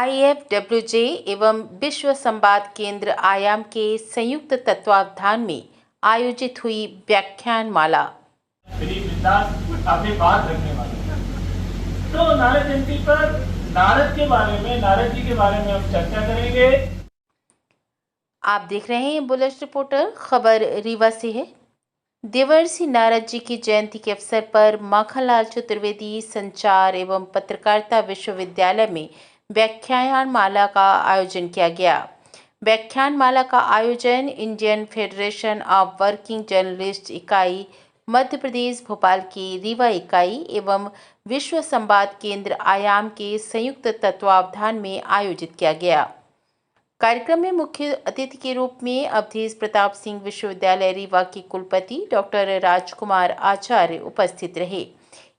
IFWJ एवं विश्व संवाद केंद्र आयाम के संयुक्त तत्वावधान में आयोजित हुई व्याख्यान माला। काफी बात रखने वाले तो नारद जयंती पर नारद के बारे में, नारद जी के बारे में हम चर्चा करेंगे। आप देख रहे हैं बुलेट रिपोर्टर, खबर रीवा से है। देवर्षि नारद जी की जयंती के अवसर पर माखनलाल चतुर्वेदी संचार एवं पत्रकारिता विश्वविद्यालय में व्याख्यान माला का आयोजन किया गया। व्याख्यान माला का आयोजन Indian federation of working journalist इकाई मध्य प्रदेश भोपाल की रीवा इकाई एवं विश्व संवाद केंद्र आयाम के संयुक्त तत्वावधान में आयोजित किया गया। कार्यक्रम में मुख्य अतिथि के रूप में अवधेश प्रताप सिंह विश्वविद्यालय रीवा के कुलपति डॉक्टर राजकुमार आचार्य उपस्थित रहे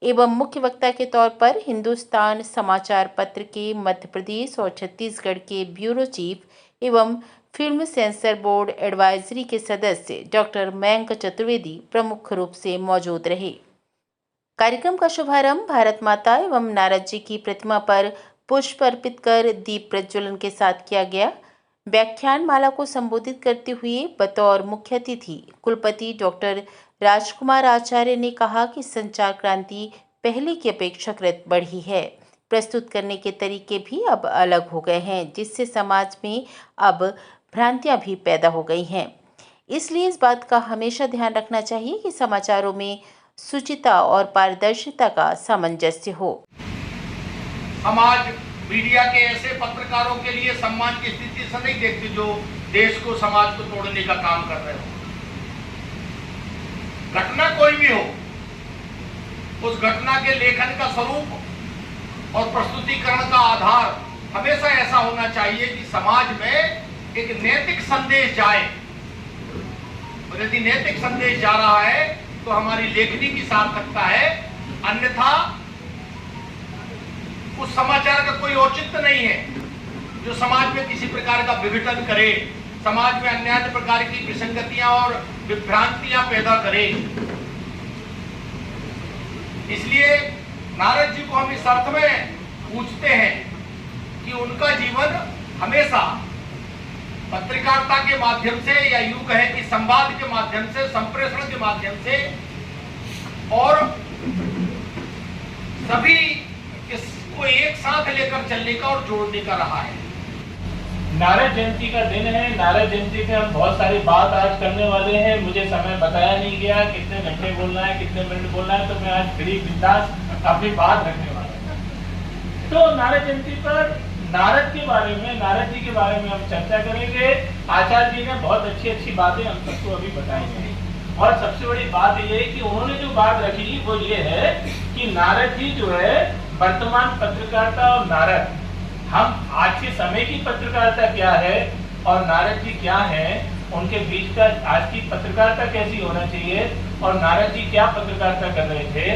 एवं मुख्य वक्ता के तौर पर हिंदुस्तान समाचार पत्र के मध्य प्रदेश और छत्तीसगढ़ के ब्यूरो चीफ एवं फिल्म सेंसर बोर्ड एडवाइजरी के सदस्य डॉक्टर मयंक चतुर्वेदी प्रमुख रूप से मौजूद रहे। कार्यक्रम का शुभारंभ भारत माता एवं नारद जी की प्रतिमा पर पुष्प अर्पित कर दीप प्रज्वलन के साथ किया गया। व्याख्यान माला को संबोधित करते हुए बतौर मुख्य अतिथि कुलपति डॉक्टर राजकुमार आचार्य ने कहा कि संचार क्रांति पहले की अपेक्षाकृत बढ़ी है। प्रस्तुत करने के तरीके भी अब अलग हो गए हैं, जिससे समाज में अब भ्रांतियां भी पैदा हो गई हैं। इसलिए इस बात का हमेशा ध्यान रखना चाहिए कि समाचारों में शुचिता और पारदर्शिता का सामंजस्य हो। हम आज मीडिया के ऐसे पत्रकारों के लिए सम्मान की स्थिति से नहीं देखते जो देश को, समाज को तोड़ने का काम कर रहे हो। घटना कोई भी हो, उस घटना के लेखन का स्वरूप और प्रस्तुतिकरण का आधार हमेशा ऐसा होना चाहिए कि समाज में एक नैतिक संदेश जाए, और यदि नैतिक संदेश जा रहा है तो हमारी लेखनी की सार्थकता है, अन्यथा उस समाचार का कोई औचित्य नहीं है जो समाज में किसी प्रकार का विघटन करे, समाज में अन्य प्रकार की विसंगतियां और विभ्रांतियां पैदा करे। इसलिए नारद जी को हम इस अर्थ में पूछते हैं कि उनका जीवन हमेशा पत्रकारिता के माध्यम से, या यूं कहे कि संवाद के माध्यम से, संप्रेषण के माध्यम से और सभी को एक साथ लेकर चलने का और जोड़ने का रहा है। नारद जयंती का दिन है। नारद जयंती पे हम बहुत सारी बात आज करने वाले हैं। मुझे समय बताया नहीं गया कितने घंटे बोलना है, कितने मिनट बोलना है, तो मैं आज फ्री बिंदास अपनी बात रखने वाला हूँ। तो नारद जयंती पर नारद के बारे में, नारद जी के बारे में हम चर्चा करेंगे। आचार्य जी ने बहुत अच्छी अच्छी बातें हम सबको अभी बताई हैं, और सबसे बड़ी बात यह है कि उन्होंने जो बात रखी वो ये है कि नारद जी जो है वर्तमान पत्रकारिता और नारद, हम आज के समय की पत्रकारिता क्या है और नारद जी क्या हैं, उनके बीच का आज की पत्रकारिता कैसी होना चाहिए और नारद जी क्या पत्रकारिता कर रहे थे,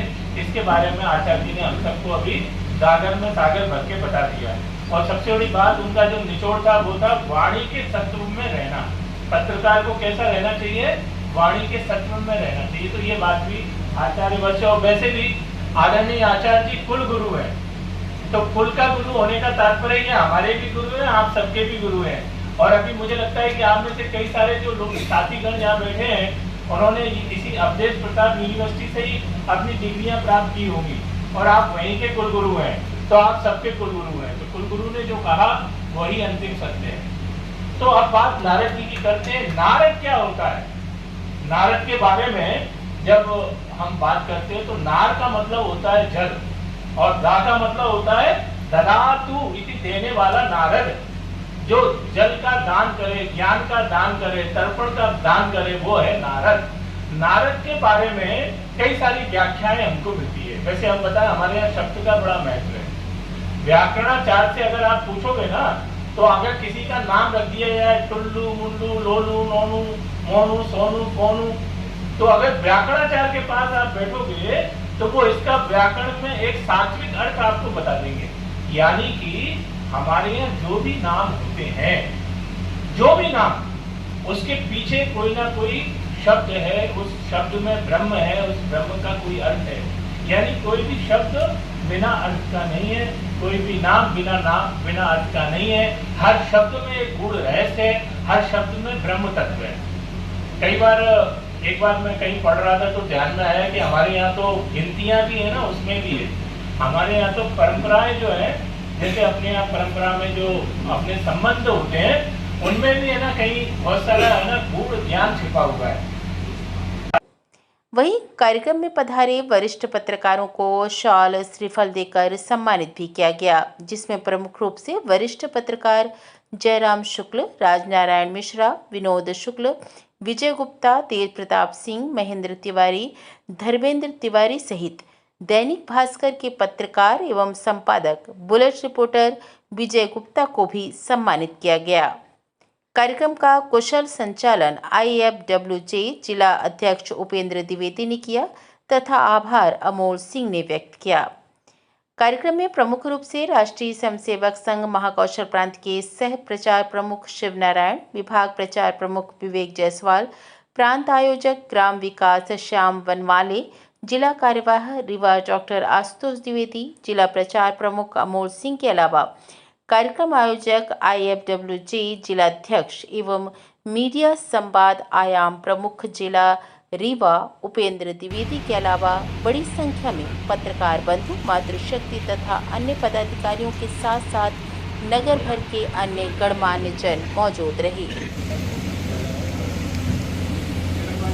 इसके बारे में आचार्य जी ने हम सबको अभी सागर में सागर भर के बता दिया। और सबसे बड़ी बात उनका जो निचोड़ था वो था वाणी के सत्व में रहना। पत्रकार को कैसा रहना चाहिए? वाणी के सत्व में रहना चाहिए। तो ये बात भी आचार्य वर्ष, और वैसे भी आदरणीय आचार्य जी कुल गुरु है, तो कुल का गुरु होने का तात्पर्य है हमारे भी गुरु हैं, आप सबके भी गुरु हैं। और अभी मुझे लगता है कि आप में से कई सारे जो लोग साथीगण यहाँ बैठे हैं, उन्होंने इसी अवधेश प्रताप यूनिवर्सिटी से ही अपनी डिग्रियां प्राप्त की होंगी और आप वहीं के कुल गुरु हैं, तो आप सबके कुल गुरु हैं। तो कुल गुरु ने जो कहा वही अंतिम सत्य है। तो अब बात नारद जी की करते हैं। नारद क्या होता है? नारद के बारे में जब हम बात करते हैं तो नार का मतलब होता है जल, और दा का मतलब होता है ददातु इति, देने वाला नारद, जो जल का दान करे, ज्ञान का दान करे, तर्पण का दान करे, वो है नारद। नारद के बारे में कई सारी व्याख्याएं हमको मिलती है। वैसे हम बताएं, हमारे यहाँ शब्द का बड़ा महत्व है। व्याकरणाचार्य से अगर आप पूछोगे ना, तो अगर किसी का नाम रख दिया जाए टुल्लू, मुल्लू, लोलू, नोनू, मोनू, सोनू, कोनू, तो अगर व्याकरणाचार्य के पास आप बैठोगे तो वो इसका व्याकरण में एक सात्विक अर्थ आपको बता देंगे। यानी कि हमारे यहाँ जो भी नाम होते हैं, जो भी नाम, उसके पीछे कोई ना कोई शब्द है, उस शब्द में ब्रह्म है, उस ब्रह्म का कोई अर्थ है। यानी कोई भी शब्द बिना अर्थ का नहीं है, कोई भी नाम बिना अर्थ का नहीं है। हर शब्द में एक गूढ़ रहस्य है, हर शब्द में ब्रह्म तत्व है। एक बार मैं कहीं पढ़ रहा था तो ध्यान में आया कि हमारे यहाँ तो गिनतियां भी है ना, उसमें भी है। हमारे यहाँ तो परंपराएं जो है, जैसे अपने यहाँ परंपरा में जो अपने संबंध होते हैं, उनमें भी है ना कहीं बहुत सारा है ना गूढ़ ज्ञान छिपा हुआ है। वहीं कार्यक्रम में पधारे वरिष्ठ पत्रकारों को शॉल श्रीफल देकर सम्मानित भी किया गया, जिसमें प्रमुख रूप से वरिष्ठ पत्रकार जयराम शुक्ल, राजनारायण मिश्रा, विनोद शुक्ल, विजय गुप्ता, तेज प्रताप सिंह, महेंद्र तिवारी, धर्मेंद्र तिवारी सहित दैनिक भास्कर के पत्रकार एवं संपादक बुलेट रिपोर्टर विजय गुप्ता को भी सम्मानित किया गया। कार्यक्रम का कुशल संचालन IFWJ जिला अध्यक्ष उपेंद्र द्विवेदी ने किया तथा आभार अमोल सिंह ने व्यक्त किया। कार्यक्रम में प्रमुख रूप से राष्ट्रीय स्वयंसेवक संघ महाकौशल प्रांत के सह प्रचार प्रमुख शिवनारायण, विभाग प्रचार प्रमुख विवेक जायसवाल, प्रांत आयोजक ग्राम विकास श्याम वनवाले, जिला कार्यवाह रीवा डॉक्टर आशुतोष द्विवेदी, जिला प्रचार प्रमुख अमोल सिंह के अलावा कार्यक्रम आयोजक IFWJ जिलाध्यक्ष एवं मीडिया संवाद आयाम प्रमुख जिला रीवा उपेंद्र द्विवेदी के अलावा बड़ी संख्या में पत्रकार बंधु, मातृशक्ति तथा अन्य पदाधिकारियों के साथ साथ नगर भर के अन्य गणमान्य जन मौजूद रहे।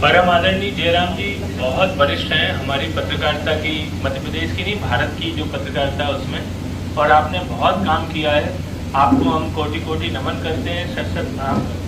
परम आदरणीय जयराम जी बहुत वरिष्ठ हैं हमारी पत्रकारिता की, मध्य प्रदेश की नहीं भारत की जो पत्रकारिता है उसमें, और आपने बहुत काम किया है। आपको हम कोटि कोटि नमन करते हैं, शत शत प्रणाम।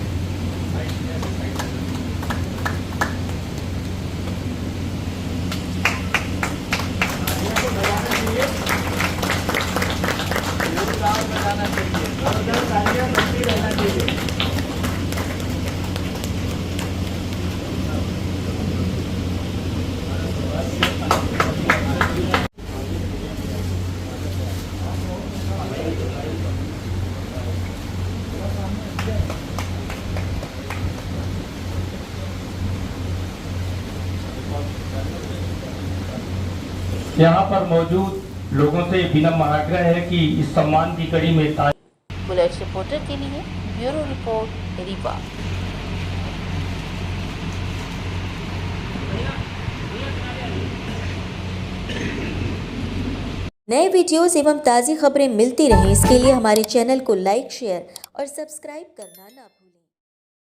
यहाँ पर मौजूद लोगों से विनम्र आग्रह है कि इस सम्मान की कड़ी में बुलेट रिपोर्टर के लिए ब्यूरो रिपोर्ट रीवा। नए वीडियोस एवं ताज़ी खबरें मिलती रहें, इसके लिए हमारे चैनल को लाइक, शेयर और सब्सक्राइब करना ना भूलें।